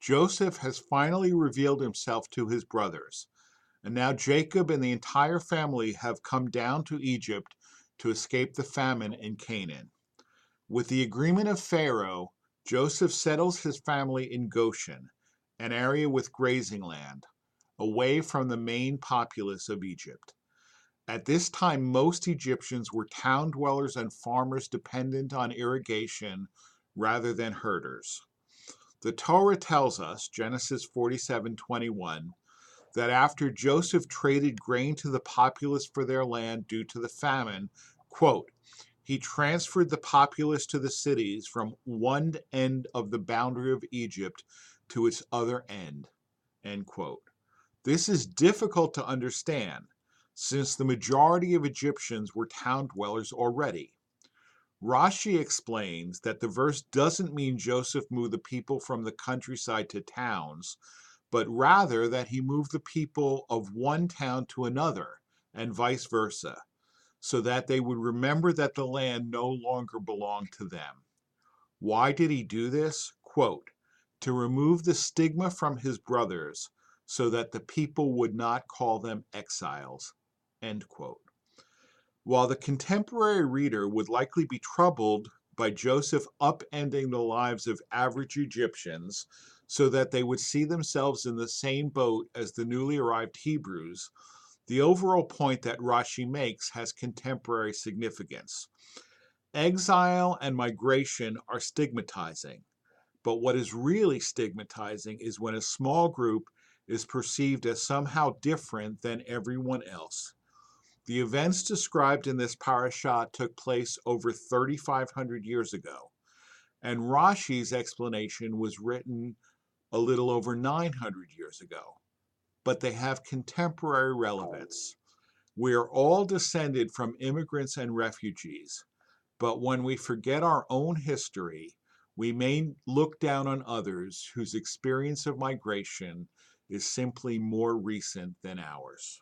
Joseph has finally revealed himself to his brothers, and now Jacob and the entire family have come down to Egypt to escape the famine in Canaan. With the agreement of Pharaoh, Joseph settles his family in Goshen, an area with grazing land, away from the main populace of Egypt. At this time, most Egyptians were town dwellers and farmers dependent on irrigation rather than herders. The Torah tells us, Genesis 47:21, that after Joseph traded grain to the populace for their land due to the famine, quote, he transferred the populace to the cities from one end of the boundary of Egypt to its other end quote. This is difficult to understand since the majority of Egyptians were town dwellers already. Rashi explains that the verse doesn't mean Joseph moved the people from the countryside to towns, but rather that he moved the people of one town to another, and vice versa, so that they would remember that the land no longer belonged to them. Why did he do this? Quote, to remove the stigma from his brothers, so that the people would not call them exiles. End quote. While the contemporary reader would likely be troubled by Joseph upending the lives of average Egyptians so that they would see themselves in the same boat as the newly arrived Hebrews, the overall point that Rashi makes has contemporary significance. Exile and migration are stigmatizing, but what is really stigmatizing is when a small group is perceived as somehow different than everyone else. The events described in this parasha took place over 3,500 years ago, and Rashi's explanation was written a little over 900 years ago, but they have contemporary relevance. We are all descended from immigrants and refugees, but when we forget our own history, we may look down on others whose experience of migration is simply more recent than ours.